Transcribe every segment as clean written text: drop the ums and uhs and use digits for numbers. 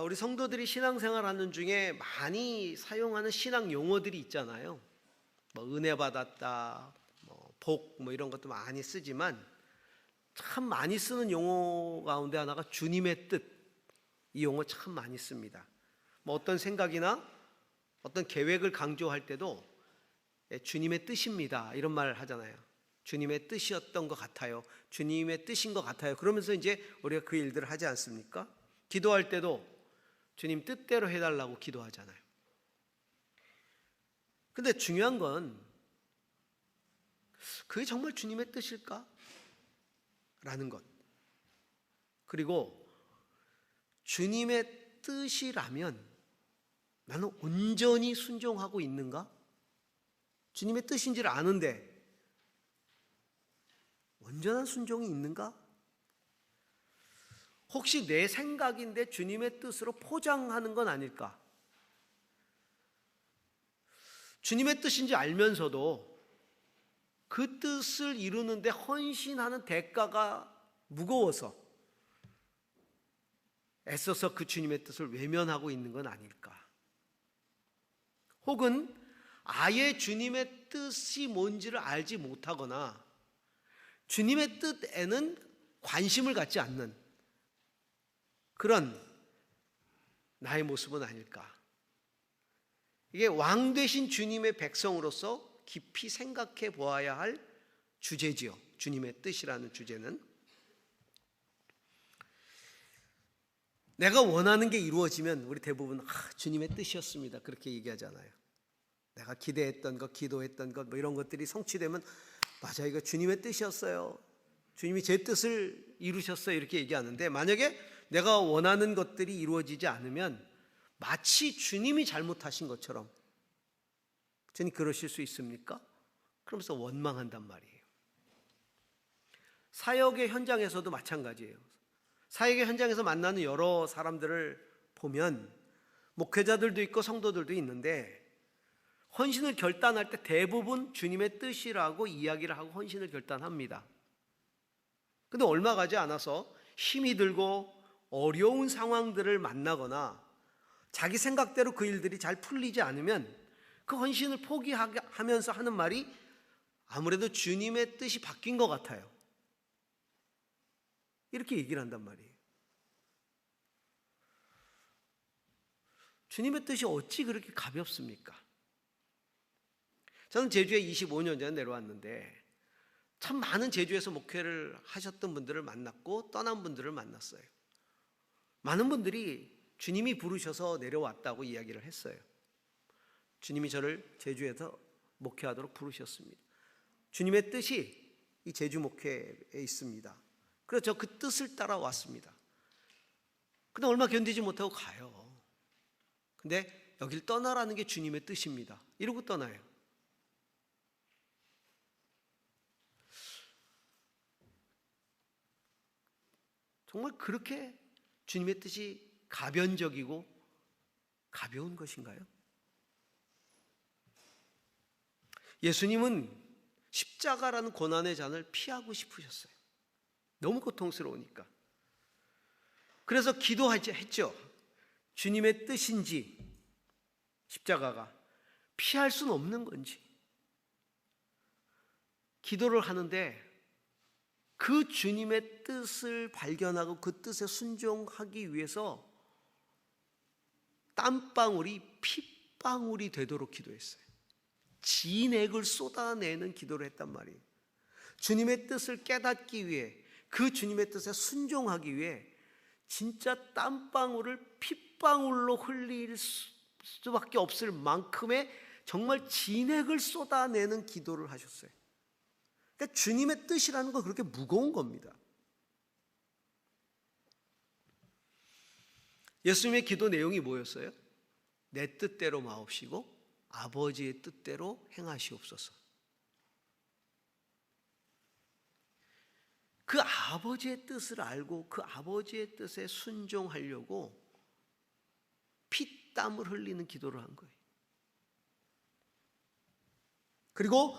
우리 성도들이 신앙생활하는 중에 많이 사용하는 신앙 용어들이 있잖아요. 은혜 받았다, 복 이런 것도 많이 쓰지만 참 많이 쓰는 용어 가운데 하나가 주님의 뜻. 이 용어 참 많이 씁니다. 어떤 생각이나 어떤 계획을 강조할 때도 주님의 뜻입니다 이런 말을 하잖아요. 주님의 뜻이었던 것 같아요. 주님의 뜻인 것 같아요. 그러면서 이제 우리가 그 일들을 하지 않습니까? 기도할 때도 주님 뜻대로 해달라고 기도하잖아요. 근데 중요한 건 그게 정말 주님의 뜻일까? 라는 것. 그리고 주님의 뜻이라면 나는 온전히 순종하고 있는가? 주님의 뜻인지를 아는데 온전한 순종이 있는가? 혹시 내 생각인데 주님의 뜻으로 포장하는 건 아닐까? 주님의 뜻인지 알면서도 그 뜻을 이루는데 헌신하는 대가가 무거워서 애써서 그 주님의 뜻을 외면하고 있는 건 아닐까? 혹은 아예 주님의 뜻이 뭔지를 알지 못하거나 주님의 뜻에는 관심을 갖지 않는 그런 나의 모습은 아닐까? 이게 왕 되신 주님의 백성으로서 깊이 생각해 보아야 할 주제지요. 주님의 뜻이라는 주제는 내가 원하는 게 이루어지면 우리 대부분 주님의 뜻이었습니다 그렇게 얘기하잖아요. 내가 기대했던 것, 기도했던 것 이런 것들이 성취되면 맞아, 이거 주님의 뜻이었어요. 주님이 제 뜻을 이루셨어요 이렇게 얘기하는데, 만약에 내가 원하는 것들이 이루어지지 않으면 마치 주님이 잘못하신 것처럼 주님 그러실 수 있습니까? 그러면서 원망한단 말이에요. 사역의 현장에서도 마찬가지예요. 사역의 현장에서 만나는 여러 사람들을 보면 목회자들도 있고 성도들도 있는데 헌신을 결단할 때 대부분 주님의 뜻이라고 이야기를 하고 헌신을 결단합니다. 근데 얼마 가지 않아서 힘이 들고 어려운 상황들을 만나거나 자기 생각대로 그 일들이 잘 풀리지 않으면 그 헌신을 포기하면서 하는 말이 아무래도 주님의 뜻이 바뀐 것 같아요 이렇게 얘기를 한단 말이에요. 주님의 뜻이 어찌 그렇게 가볍습니까? 저는 제주에 25년 전에 내려왔는데 참 많은 제주에서 목회를 하셨던 분들을 만났고 떠난 분들을 만났어요. 많은 분들이 주님이 부르셔서 내려왔다고 이야기를 했어요. 주님이 저를 제주에서 목회하도록 부르셨습니다. 주님의 뜻이 이 제주 목회에 있습니다. 그래서 저 그 뜻을 따라 왔습니다. 근데 얼마 견디지 못하고 가요. 근데 여길 떠나라는 게 주님의 뜻입니다 이러고 떠나요. 정말 그렇게 주님의 뜻이 가변적이고 가벼운 것인가요? 예수님은 십자가라는 고난의 잔을 피하고 싶으셨어요. 너무 고통스러우니까. 그래서 기도했죠. 주님의 뜻인지 십자가가 피할 수는 없는 건지 기도를 하는데 그 주님의 뜻을 발견하고 그 뜻에 순종하기 위해서 땀방울이 핏방울이 되도록 기도했어요. 진액을 쏟아내는 기도를 했단 말이에요. 주님의 뜻을 깨닫기 위해, 그 주님의 뜻에 순종하기 위해 진짜 땀방울을 핏방울로 흘릴 수밖에 없을 만큼의 정말 진액을 쏟아내는 기도를 하셨어요. 그러니까 주님의 뜻이라는 건 그렇게 무거운 겁니다. 예수님의 기도 내용이 뭐였어요? 내 뜻대로 마옵시고 아버지의 뜻대로 행하시옵소서. 그 아버지의 뜻을 알고 그 아버지의 뜻에 순종하려고 피땀을 흘리는 기도를 한 거예요. 그리고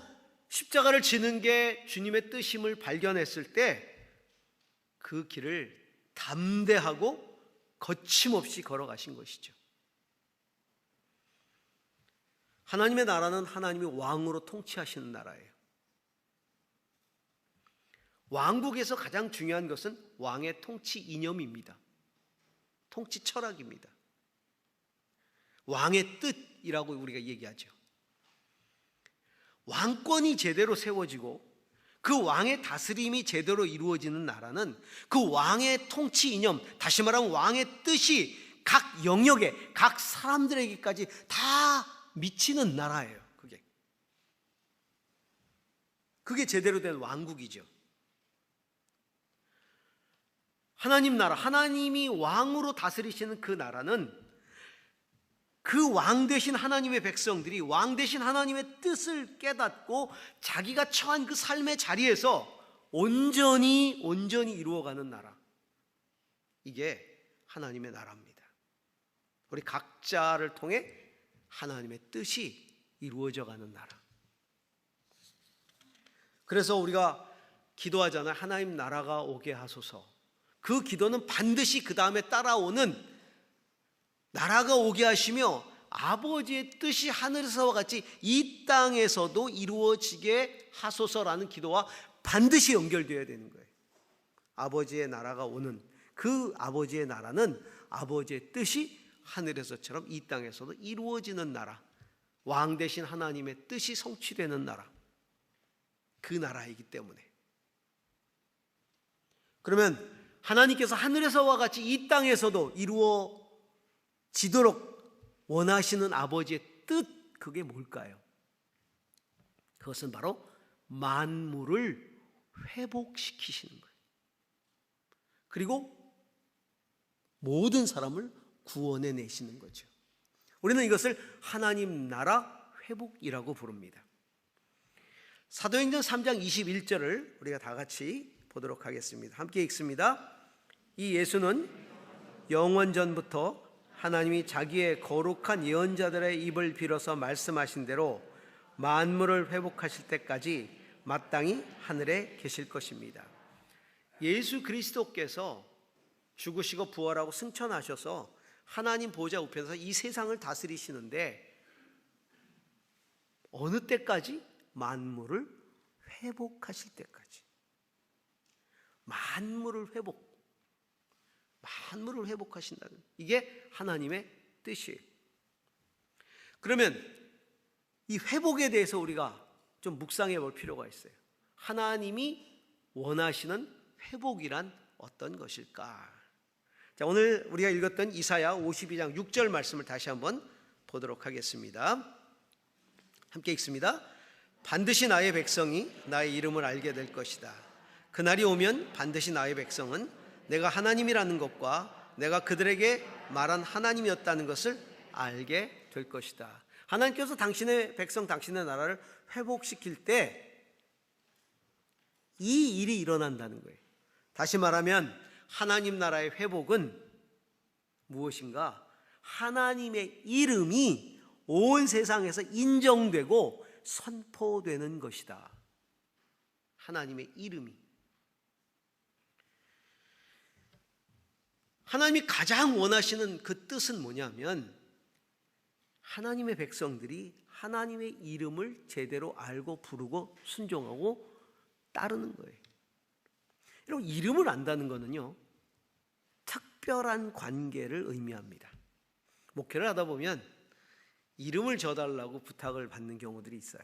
십자가를 지는 게 주님의 뜻임을 발견했을 때 그 길을 담대하고 거침없이 걸어가신 것이죠. 하나님의 나라는 하나님이 왕으로 통치하시는 나라예요. 왕국에서 가장 중요한 것은 왕의 통치 이념입니다. 통치 철학입니다. 왕의 뜻이라고 우리가 얘기하죠. 왕권이 제대로 세워지고 그 왕의 다스림이 제대로 이루어지는 나라는 그 왕의 통치 이념, 다시 말하면 왕의 뜻이 각 영역에, 각 사람들에게까지 다 미치는 나라예요. 그게 제대로 된 왕국이죠. 하나님 나라, 하나님이 왕으로 다스리시는 그 나라는 그 왕 되신 하나님의 백성들이 왕 되신 하나님의 뜻을 깨닫고 자기가 처한 그 삶의 자리에서 온전히 이루어가는 나라. 이게 하나님의 나라입니다. 우리 각자를 통해 하나님의 뜻이 이루어져가는 나라. 그래서 우리가 기도하잖아요. 하나님 나라가 오게 하소서. 그 기도는 반드시 그 다음에 따라오는 나라가 오게 하시며 아버지의 뜻이 하늘에서와 같이 이 땅에서도 이루어지게 하소서라는 기도와 반드시 연결되어야 되는 거예요. 아버지의 나라가 오는 그 아버지의 나라는 아버지의 뜻이 하늘에서처럼 이 땅에서도 이루어지는 나라, 왕 대신 하나님의 뜻이 성취되는 나라, 그 나라이기 때문에. 그러면 하나님께서 하늘에서와 같이 이 땅에서도 이루어지도록 원하시는 아버지의 뜻, 그게 뭘까요? 그것은 바로 만물을 회복시키시는 거예요. 그리고 모든 사람을 구원해 내시는 거죠. 우리는 이것을 하나님 나라 회복이라고 부릅니다. 사도행전 3장 21절을 우리가 다 같이 보도록 하겠습니다. 함께 읽습니다. 이 예수는 영원 전부터 하나님이 자기의 거룩한 예언자들의 입을 빌어서 말씀하신 대로 만물을 회복하실 때까지 마땅히 하늘에 계실 것입니다. 예수 그리스도께서 죽으시고 부활하고 승천하셔서 하나님 보좌 우편에서 이 세상을 다스리시는데 어느 때까지? 만물을 회복하실 때까지. 만물을 회복하신다는, 이게 하나님의 뜻이에요. 그러면 이 회복에 대해서 우리가 좀 묵상해 볼 필요가 있어요. 하나님이 원하시는 회복이란 어떤 것일까? 자, 오늘 우리가 읽었던 이사야 52장 6절 말씀을 다시 한번 보도록 하겠습니다. 함께 읽습니다. 반드시 나의 백성이 나의 이름을 알게 될 것이다. 그날이 오면 반드시 나의 백성은 내가 하나님이라는 것과 내가 그들에게 말한 하나님이었다는 것을 알게 될 것이다. 하나님께서 당신의 백성, 당신의 나라를 회복시킬 때 이 일이 일어난다는 거예요. 다시 말하면 하나님 나라의 회복은 무엇인가? 하나님의 이름이 온 세상에서 인정되고 선포되는 것이다. 하나님의 이름이. 하나님이 가장 원하시는 그 뜻은 뭐냐면 하나님의 백성들이 하나님의 이름을 제대로 알고 부르고 순종하고 따르는 거예요. 여러분, 이름을 안다는 것은요, 특별한 관계를 의미합니다. 목회를 하다 보면 이름을 줘달라고 부탁을 받는 경우들이 있어요.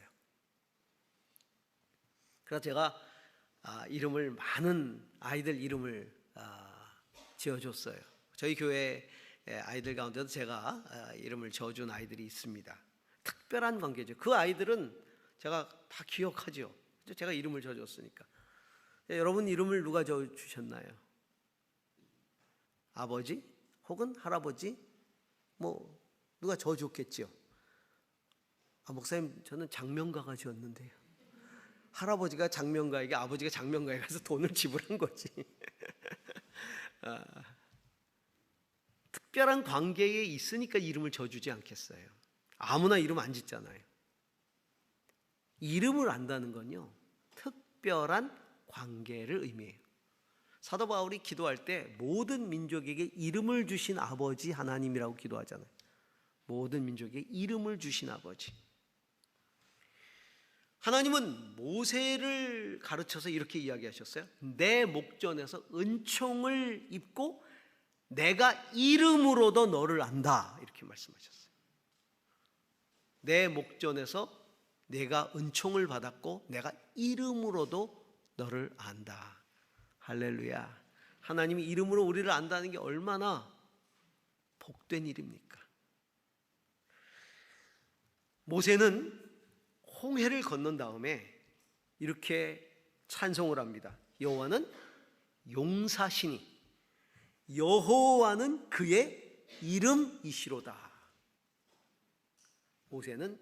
그래서 제가 많은 아이들 이름을 지어줬어요. 저희 교회 아이들 가운데도 제가 이름을 지어준 아이들이 있습니다. 특별한 관계죠. 그 아이들은 제가 다 기억하죠. 제가 이름을 지어줬으니까. 여러분 이름을 누가 지어주셨나요? 아버지? 혹은 할아버지? 누가 지어줬겠죠. 목사님, 저는 장명가가 지었는데요. 할아버지가 장명가에게, 아버지가 장명가에 가서 돈을 지불한 거지. 특별한 관계에 있으니까 이름을 지어주지 않겠어요. 아무나 이름 안 짓잖아요. 이름을 안다는 건요, 특별한 관계를 의미해요. 사도 바울이 기도할 때 모든 민족에게 이름을 주신 아버지 하나님이라고 기도하잖아요. 모든 민족에게 이름을 주신 아버지. 하나님은 모세를 가르쳐서 이렇게 이야기하셨어요. 내 목전에서 은총을 입고 내가 이름으로도 너를 안다, 이렇게 말씀하셨어요. 내 목전에서 내가 은총을 받았고 내가 이름으로도 너를 안다. 할렐루야. 하나님이 이름으로 우리를 안다는 게 얼마나 복된 일입니까? 모세는 홍해를 건넌 다음에 이렇게 찬송을 합니다. 여호와는 용사시니 여호와는 그의 이름이시로다. 모세는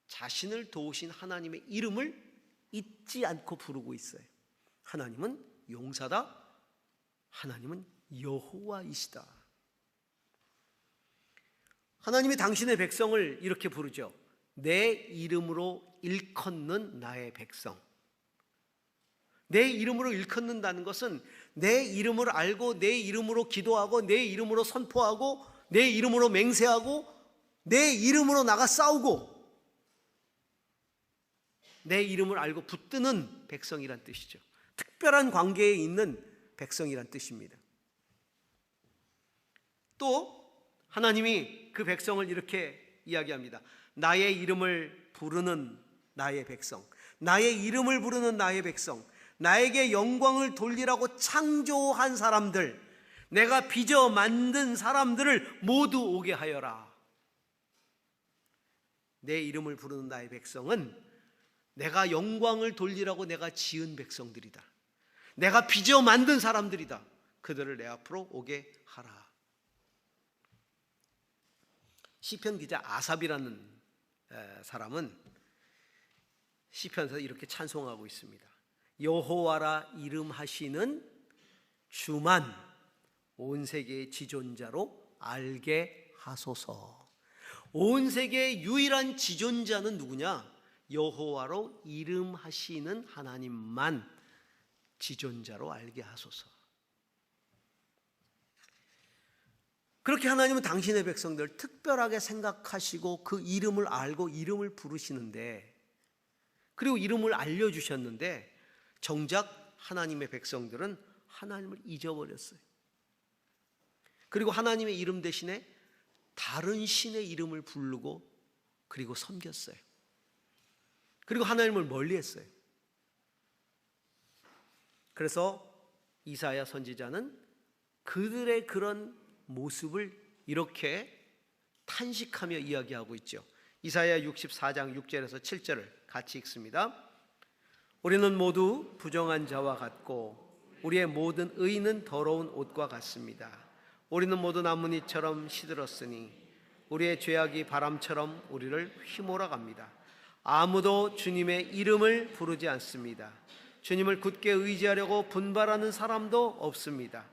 자신을 도우신 하나님의 이름을 잊지 않고 부르고 있어요. 하나님은 용사다. 하나님은 여호와이시다. 하나님이 당신의 백성을 이렇게 부르죠. 내 이름으로 일컫는 나의 백성. 내 이름으로 일컫는다는 것은 내 이름을 알고 내 이름으로 기도하고 내 이름으로 선포하고 내 이름으로 맹세하고 내 이름으로 나가 싸우고 내 이름을 알고 붙드는 백성이란 뜻이죠. 특별한 관계에 있는 백성이란 뜻입니다. 또 하나님이 그 백성을 이렇게 이야기합니다. 나의 이름을 부르는 나의 백성, 나의 이름을 부르는 나의 백성, 나에게 영광을 돌리라고 창조한 사람들, 내가 빚어 만든 사람들을 모두 오게 하여라. 내 이름을 부르는 나의 백성은 내가 영광을 돌리라고 내가 지은 백성들이다. 내가 빚어 만든 사람들이다. 그들을 내 앞으로 오게 하라. 시편 기자 아삽이라는 사람은 시편에서 이렇게 찬송하고 있습니다. 여호와라 이름하시는 주만 온 세계의 지존자로 알게 하소서. 온 세계의 유일한 지존자는 누구냐? 여호와로 이름하시는 하나님만 지존자로 알게 하소서. 그렇게 하나님은 당신의 백성들을 특별하게 생각하시고 그 이름을 알고 이름을 부르시는데, 그리고 이름을 알려주셨는데 정작 하나님의 백성들은 하나님을 잊어버렸어요. 그리고 하나님의 이름 대신에 다른 신의 이름을 부르고 그리고 섬겼어요. 그리고 하나님을 멀리했어요. 그래서 이사야 선지자는 그들의 그런 모습을 이렇게 탄식하며 이야기하고 있죠. 이사야 64장 6절에서 7절을 같이 읽습니다. 우리는 모두 부정한 자와 같고 우리의 모든 의는 더러운 옷과 같습니다. 우리는 모두 나뭇잎처럼 시들었으니 우리의 죄악이 바람처럼 우리를 휘몰아갑니다. 아무도 주님의 이름을 부르지 않습니다. 주님을 굳게 의지하려고 분발하는 사람도 없습니다.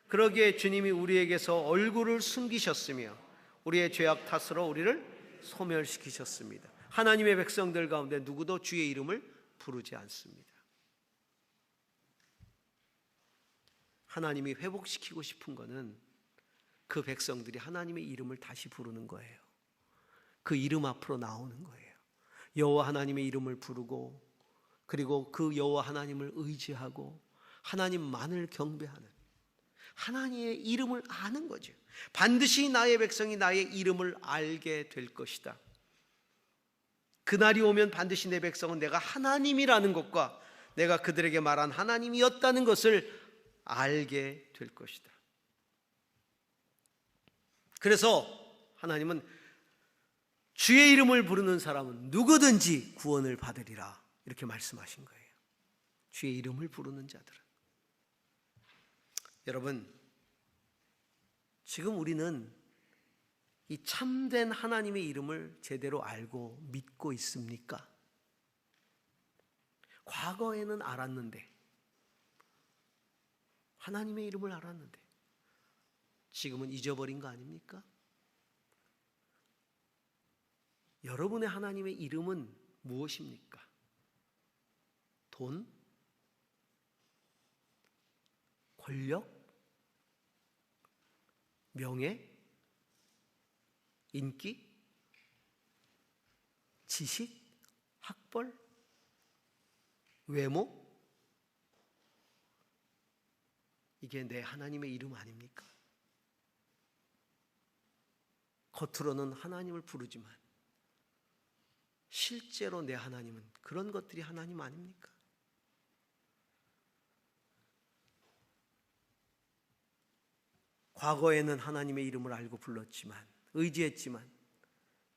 그러기에 주님이 우리에게서 얼굴을 숨기셨으며 우리의 죄악 탓으로 우리를 소멸시키셨습니다. 하나님의 백성들 가운데 누구도 주의 이름을 부르지 않습니다. 하나님이 회복시키고 싶은 것은 그 백성들이 하나님의 이름을 다시 부르는 거예요. 그 이름 앞으로 나오는 거예요. 여호와 하나님의 이름을 부르고 그리고 그 여호와 하나님을 의지하고 하나님만을 경배하는, 하나님의 이름을 아는 거죠. 반드시 나의 백성이 나의 이름을 알게 될 것이다. 그날이 오면 반드시 내 백성은 내가 하나님이라는 것과 내가 그들에게 말한 하나님이었다는 것을 알게 될 것이다. 그래서 하나님은 주의 이름을 부르는 사람은 누구든지 구원을 받으리라 이렇게 말씀하신 거예요. 주의 이름을 부르는 자들은. 여러분, 지금 우리는 이 참된 하나님의 이름을 제대로 알고 믿고 있습니까? 과거에는 알았는데, 하나님의 이름을 알았는데 지금은 잊어버린 거 아닙니까? 여러분의 하나님의 이름은 무엇입니까? 돈? 권력, 명예, 인기, 지식, 학벌, 외모, 이게 내 하나님의 이름 아닙니까? 겉으로는 하나님을 부르지만 실제로 내 하나님은 그런 것들이 하나님 아닙니까? 과거에는 하나님의 이름을 알고 불렀지만, 의지했지만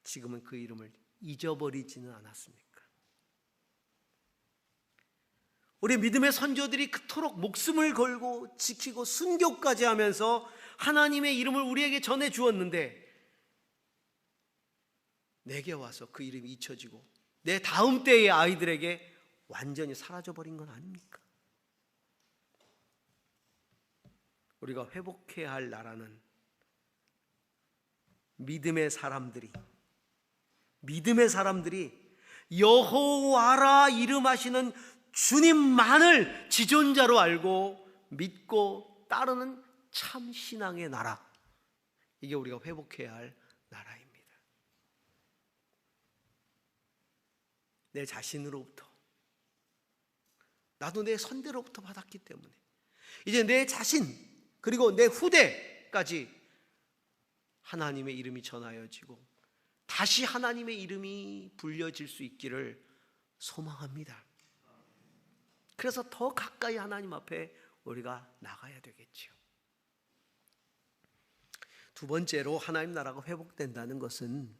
지금은 그 이름을 잊어버리지는 않았습니까? 우리 믿음의 선조들이 그토록 목숨을 걸고 지키고 순교까지 하면서 하나님의 이름을 우리에게 전해 주었는데, 내게 와서 그 이름이 잊혀지고 내 다음 때의 아이들에게 완전히 사라져버린 건 아닙니까? 우리가 회복해야 할 나라는 믿음의 사람들이 여호와라 이름하시는 주님만을 지존자로 알고 믿고 따르는 참 신앙의 나라, 이게 우리가 회복해야 할 나라입니다. 내 자신으로부터, 나도 내 선대로부터 받았기 때문에 이제 내 자신 그리고 내 후대까지 하나님의 이름이 전하여지고 다시 하나님의 이름이 불려질 수 있기를 소망합니다. 그래서 더 가까이 하나님 앞에 우리가 나가야 되겠지요. 두 번째로 하나님 나라가 회복된다는 것은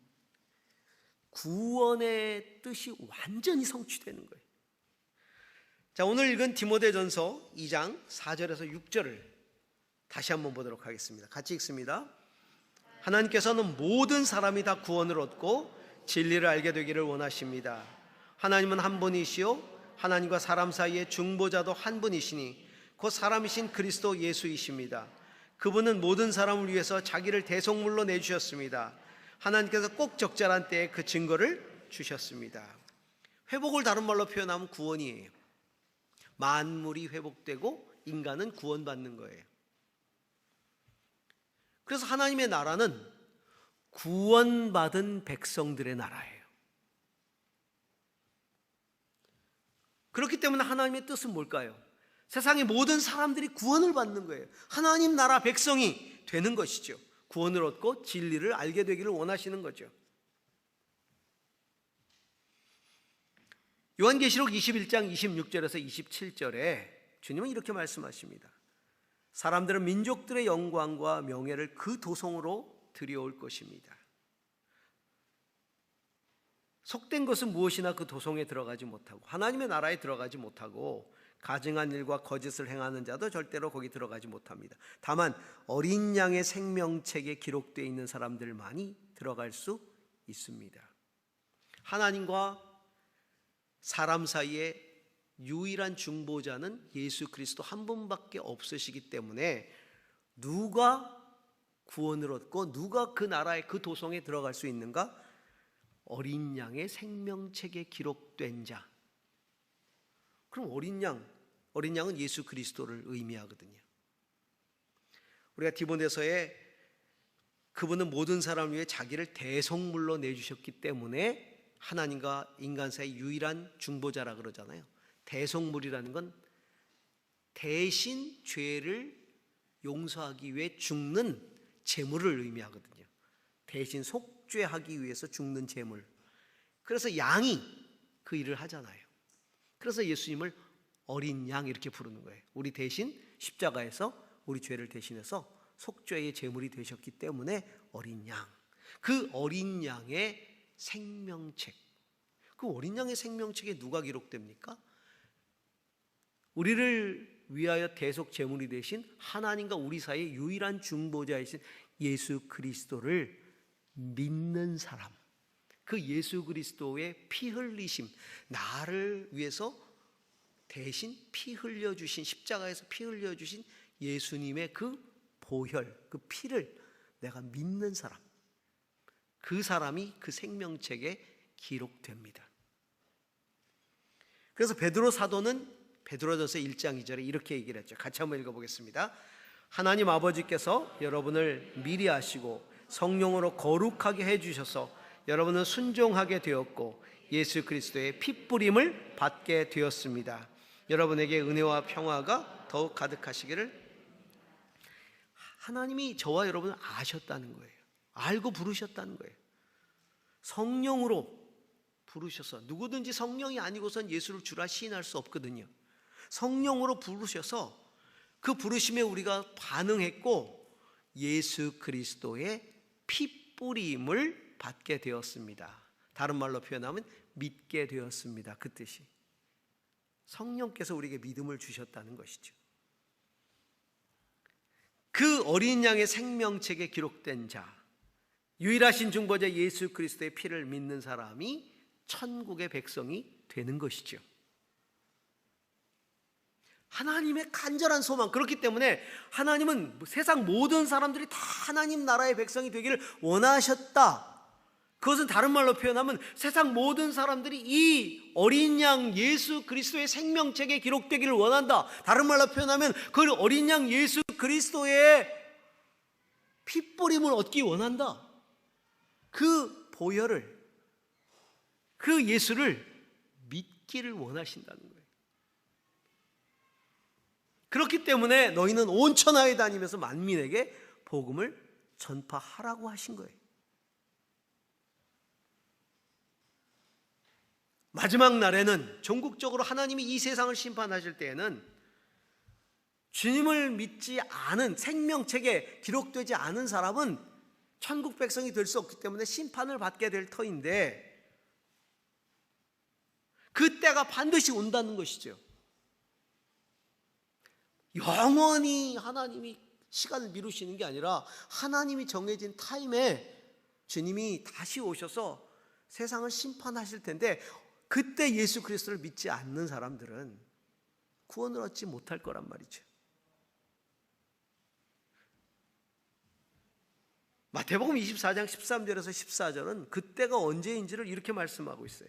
구원의 뜻이 완전히 성취되는 거예요. 자, 오늘 읽은 디모데전서 2장 4절에서 6절을 다시 한번 보도록 하겠습니다. 같이 읽습니다. 하나님께서는 모든 사람이 다 구원을 얻고 진리를 알게 되기를 원하십니다. 하나님은 한 분이시요 하나님과 사람 사이의 중보자도 한 분이시니 곧 사람이신 그리스도 예수이십니다. 그분은 모든 사람을 위해서 자기를 대속물로 내주셨습니다. 하나님께서 꼭 적절한 때에 그 증거를 주셨습니다. 회복을 다른 말로 표현하면 구원이에요. 만물이 회복되고 인간은 구원받는 거예요. 그래서 하나님의 나라는 구원받은 백성들의 나라예요. 그렇기 때문에 하나님의 뜻은 뭘까요? 세상의 모든 사람들이 구원을 받는 거예요. 하나님 나라 백성이 되는 것이죠. 구원을 얻고 진리를 알게 되기를 원하시는 거죠. 요한계시록 21장 26절에서 27절에 주님은 이렇게 말씀하십니다. 사람들은 민족들의 영광과 명예를 그 도성으로 들여올 것입니다. 속된 것은 무엇이나 그 도성에 들어가지 못하고 하나님의 나라에 들어가지 못하고 가증한 일과 거짓을 행하는 자도 절대로 거기 들어가지 못합니다. 다만 어린 양의 생명책에 기록되어 있는 사람들만이 들어갈 수 있습니다. 하나님과 사람 사이에 유일한 중보자는 예수 그리스도 한 분밖에 없으시기 때문에 누가 구원을 얻고 누가 그 나라의 그 도성에 들어갈 수 있는가? 어린 양의 생명책에 기록된 자. 그럼 어린 양은 예수 그리스도를 의미하거든요. 우리가 디모데서에 그분은 모든 사람을 위해 자기를 대속물로 내주셨기 때문에 하나님과 인간 사이 유일한 중보자라 그러잖아요. 대속물이라는 건 대신 죄를 용서하기 위해 죽는 제물을 의미하거든요. 대신 속죄하기 위해서 죽는 제물. 그래서 양이 그 일을 하잖아요. 그래서 예수님을 어린 양 이렇게 부르는 거예요. 우리 대신 십자가에서 우리 죄를 대신해서 속죄의 제물이 되셨기 때문에 어린 양. 그 어린 양의 생명책. 그 어린 양의 생명책에 누가 기록됩니까? 우리를 위하여 대속 제물이 되신 하나님과 우리 사이의 유일한 중보자이신 예수 그리스도를 믿는 사람, 그 예수 그리스도의 피 흘리심, 나를 위해서 대신 피 흘려주신, 십자가에서 피 흘려주신 예수님의 그 보혈, 그 피를 내가 믿는 사람, 그 사람이 그 생명책에 기록됩니다. 그래서 베드로 사도는 베드로전서 1장 2절에 이렇게 얘기를 했죠. 같이 한번 읽어보겠습니다. 하나님 아버지께서 여러분을 미리 아시고 성령으로 거룩하게 해주셔서 여러분은 순종하게 되었고 예수 그리스도의 핏부림을 받게 되었습니다. 여러분에게 은혜와 평화가 더욱 가득하시기를. 하나님이 저와 여러분을 아셨다는 거예요. 알고 부르셨다는 거예요. 성령으로 부르셔서, 누구든지 성령이 아니고선 예수를 주라 시인할 수 없거든요. 성령으로 부르셔서 그 부르심에 우리가 반응했고 예수 그리스도의 핏부림을 받게 되었습니다. 다른 말로 표현하면 믿게 되었습니다. 그 뜻이. 성령께서 우리에게 믿음을 주셨다는 것이죠. 그 어린 양의 생명책에 기록된 자, 유일하신 중보자 예수 그리스도의 피를 믿는 사람이 천국의 백성이 되는 것이죠. 하나님의 간절한 소망. 그렇기 때문에 하나님은 세상 모든 사람들이 다 하나님 나라의 백성이 되기를 원하셨다. 그것은 다른 말로 표현하면 세상 모든 사람들이 이 어린 양 예수 그리스도의 생명책에 기록되기를 원한다. 다른 말로 표현하면 그 어린 양 예수 그리스도의 핏부림을 얻기 원한다. 그 보혈을, 그 예수를 믿기를 원하신다는 거예요. 그렇기 때문에 너희는 온 천하에 다니면서 만민에게 복음을 전파하라고 하신 거예요. 마지막 날에는 전국적으로 하나님이 이 세상을 심판하실 때에는 주님을 믿지 않은, 생명책에 기록되지 않은 사람은 천국 백성이 될 수 없기 때문에 심판을 받게 될 터인데, 그 때가 반드시 온다는 것이죠. 영원히 하나님이 시간을 미루시는 게 아니라 하나님이 정해진 타임에 주님이 다시 오셔서 세상을 심판하실 텐데, 그때 예수 그리스도를 믿지 않는 사람들은 구원을 얻지 못할 거란 말이죠. 마태복음 24장 13절에서 14절은 그때가 언제인지를 이렇게 말씀하고 있어요.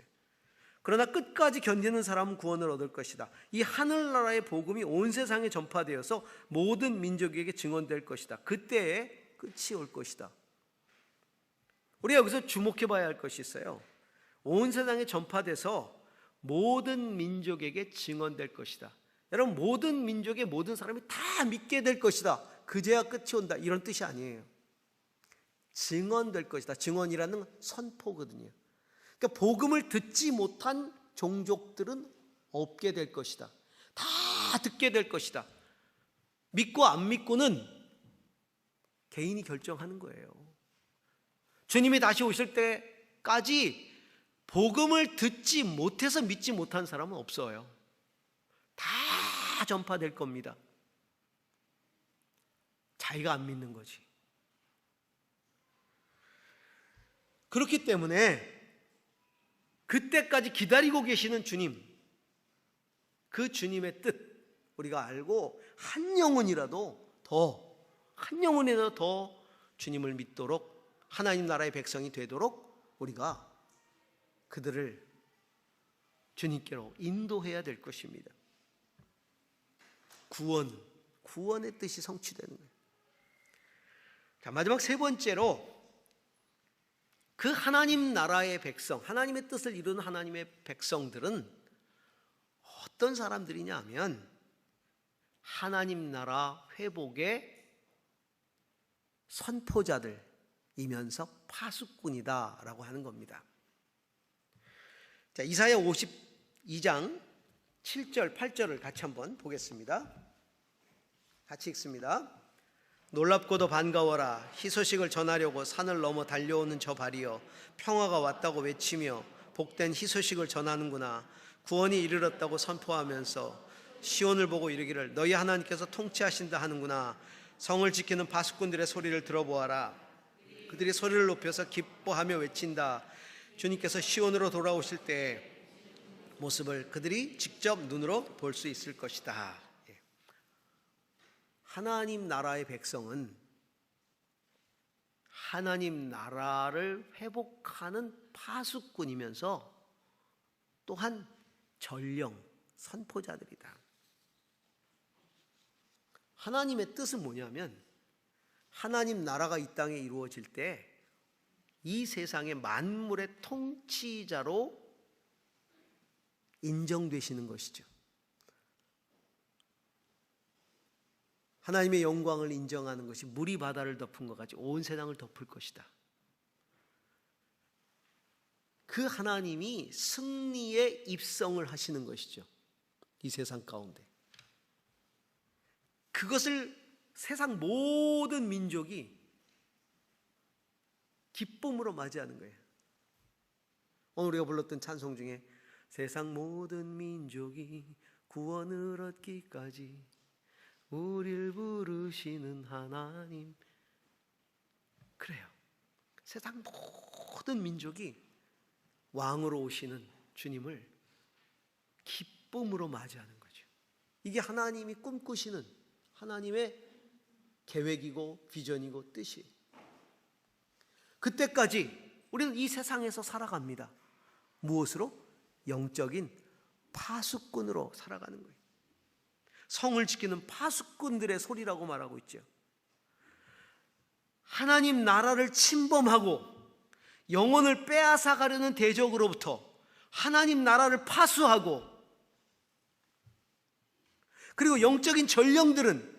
그러나 끝까지 견디는 사람은 구원을 얻을 것이다. 이 하늘나라의 복음이 온 세상에 전파되어서 모든 민족에게 증언될 것이다. 그때에 끝이 올 것이다. 우리가 여기서 주목해 봐야 할 것이 있어요. 온 세상에 전파돼서 모든 민족에게 증언될 것이다. 여러분, 모든 민족의 모든 사람이 다 믿게 될 것이다. 그제야 끝이 온다. 이런 뜻이 아니에요. 증언될 것이다. 증언이라는 건 선포거든요. 그러니까 복음을 듣지 못한 종족들은 없게 될 것이다. 다 듣게 될 것이다. 믿고 안 믿고는 개인이 결정하는 거예요. 주님이 다시 오실 때까지 복음을 듣지 못해서 믿지 못한 사람은 없어요. 다 전파될 겁니다. 자기가 안 믿는 거지. 그렇기 때문에 그때까지 기다리고 계시는 주님, 그 주님의 뜻 우리가 알고 한 영혼이라도 더 주님을 믿도록, 하나님 나라의 백성이 되도록 우리가 그들을 주님께로 인도해야 될 것입니다. 구원의 뜻이 성취되는 거예요. 자, 마지막 세 번째로, 그 하나님 나라의 백성, 하나님의 뜻을 이루는 하나님의 백성들은 어떤 사람들이냐 하면 하나님 나라 회복의 선포자들이면서 파수꾼이다라고 하는 겁니다. 자, 이사야 52장 7절 8절을 같이 한번 보겠습니다. 같이 읽습니다. 놀랍고도 반가워라. 희소식을 전하려고 산을 넘어 달려오는 저 발이여, 평화가 왔다고 외치며 복된 희소식을 전하는구나. 구원이 이르렀다고 선포하면서 시온을 보고 이르기를 너희 하나님께서 통치하신다 하는구나. 성을 지키는 파수꾼들의 소리를 들어보아라. 그들이 소리를 높여서 기뻐하며 외친다. 주님께서 시온으로 돌아오실 때 모습을 그들이 직접 눈으로 볼 수 있을 것이다. 하나님 나라의 백성은 하나님 나라를 회복하는 파수꾼이면서 또한 전령 선포자들이다. 하나님의 뜻은 뭐냐면 하나님 나라가 이 땅에 이루어질 때 이 세상의 만물의 통치자로 인정되시는 것이죠. 하나님의 영광을 인정하는 것이 물이 바다를 덮은 것 같이 온 세상을 덮을 것이다. 그 하나님이 승리의 입성을 하시는 것이죠. 이 세상 가운데. 그것을 세상 모든 민족이 기쁨으로 맞이하는 거예요. 오늘 우리가 불렀던 찬송 중에 세상 모든 민족이 구원을 얻기까지 우리를 부르시는 하나님. 그래요. 세상 모든 민족이 왕으로 오시는 주님을 기쁨으로 맞이하는 거죠. 이게 하나님이 꿈꾸시는 하나님의 계획이고 비전이고 뜻이에요. 그때까지 우리는 이 세상에서 살아갑니다. 무엇으로? 영적인 파수꾼으로 살아가는 거예요. 성을 지키는 파수꾼들의 소리라고 말하고 있죠. 하나님 나라를 침범하고 영혼을 빼앗아 가려는 대적으로부터 하나님 나라를 파수하고, 그리고 영적인 전령들은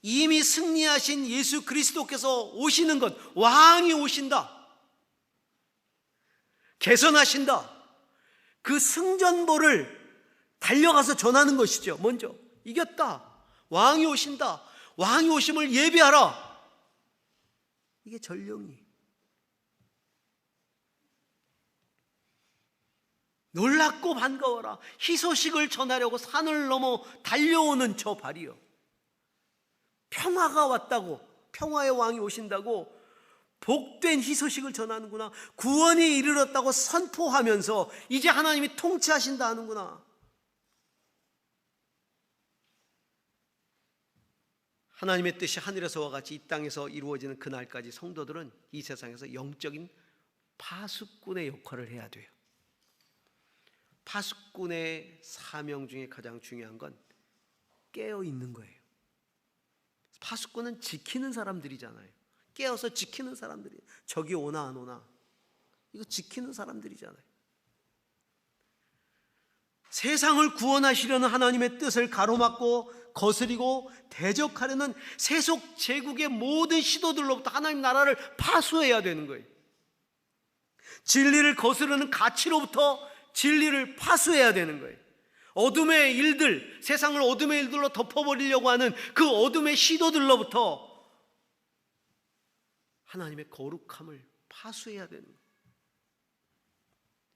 이미 승리하신 예수 그리스도께서 오시는 것, 왕이 오신다, 개선하신다, 그 승전보를 달려가서 전하는 것이죠. 먼저 이겼다, 왕이 오신다, 왕이 오심을 예비하라. 이게 전령이. 놀랍고 반가워라. 희소식을 전하려고 산을 넘어 달려오는 저 발이요. 평화가 왔다고, 평화의 왕이 오신다고 복된 희소식을 전하는구나. 구원이 이르렀다고 선포하면서 이제 하나님이 통치하신다 하는구나. 하나님의 뜻이 하늘에서와 같이 이 땅에서 이루어지는 그날까지 성도들은 이 세상에서 영적인 파수꾼의 역할을 해야 돼요. 파수꾼의 사명 중에 가장 중요한 건 깨어 있는 거예요. 파수꾼은 지키는 사람들이잖아요. 깨어서 지키는 사람들이, 적이 오나 안 오나 이거 지키는 사람들이잖아요. 세상을 구원하시려는 하나님의 뜻을 가로막고 거스리고 대적하려는 세속 제국의 모든 시도들로부터 하나님 나라를 파수해야 되는 거예요. 진리를 거스르는 가치로부터 진리를 파수해야 되는 거예요. 어둠의 일들, 세상을 어둠의 일들로 덮어버리려고 하는 그 어둠의 시도들로부터 하나님의 거룩함을 파수해야 되는 거예요.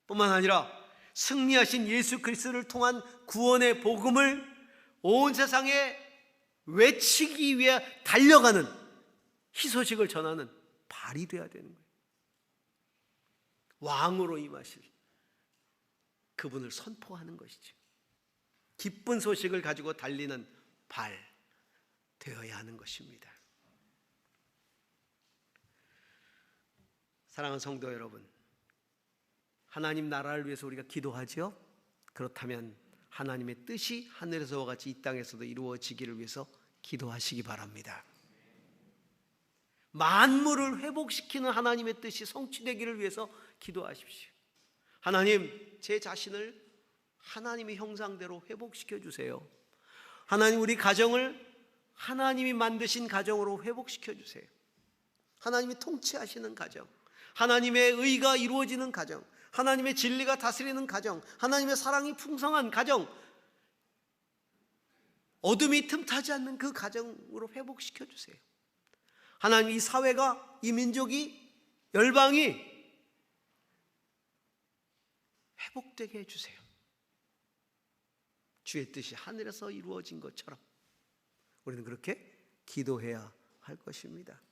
뿐만 아니라 승리하신 예수 그리스도를 통한 구원의 복음을 온 세상에 외치기 위해 달려가는 희소식을 전하는 발이 되어야 되는 거예요. 왕으로 임하실 그분을 선포하는 것이죠. 기쁜 소식을 가지고 달리는 발 되어야 하는 것입니다. 사랑하는 성도 여러분, 하나님 나라를 위해서 우리가 기도하죠. 그렇다면 하나님의 뜻이 하늘에서와 같이 이 땅에서도 이루어지기를 위해서 기도하시기 바랍니다. 만물을 회복시키는 하나님의 뜻이 성취되기를 위해서 기도하십시오. 하나님, 제 자신을 하나님의 형상대로 회복시켜 주세요. 하나님, 우리 가정을 하나님이 만드신 가정으로 회복시켜 주세요. 하나님이 통치하시는 가정, 하나님의 의가 이루어지는 가정, 하나님의 진리가 다스리는 가정, 하나님의 사랑이 풍성한 가정, 어둠이 틈타지 않는 그 가정으로 회복시켜 주세요. 하나님, 이 사회가, 이 민족이, 열방이 회복되게 해주세요. 주의 뜻이 하늘에서 이루어진 것처럼 우리는 그렇게 기도해야 할 것입니다.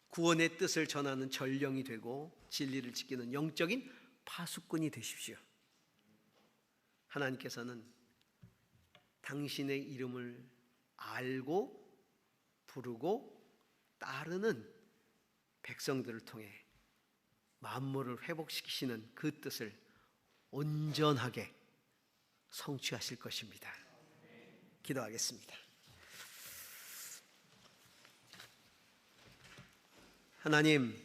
구원의 뜻을 전하는 전령이 되고 진리를 지키는 영적인 파수꾼이 되십시오. 하나님께서는 당신의 이름을 알고 부르고 따르는 백성들을 통해 만물을 회복시키시는 그 뜻을 온전하게 성취하실 것입니다. 기도하겠습니다. 하나님,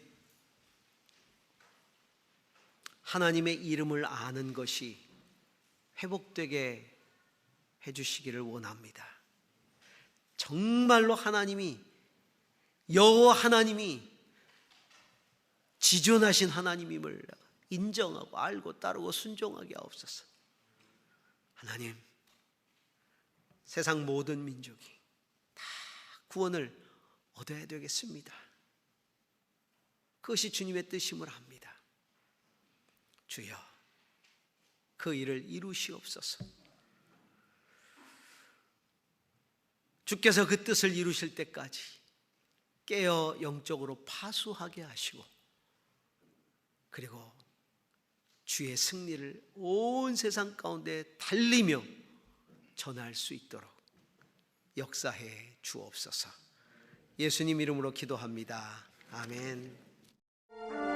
하나님의 이름을 아는 것이 회복되게 해주시기를 원합니다. 정말로 하나님이, 여호와 하나님이 지존하신 하나님임을 인정하고 알고 따르고 순종하게 하옵소서. 하나님, 세상 모든 민족이 다 구원을 얻어야 되겠습니다. 그것이 주님의 뜻임을 압니다. 주여, 그 일을 이루시옵소서. 주께서 그 뜻을 이루실 때까지 깨어 영적으로 파수하게 하시고, 그리고 주의 승리를 온 세상 가운데 달리며 전할 수 있도록 역사해 주옵소서. 예수님 이름으로 기도합니다. 아멘.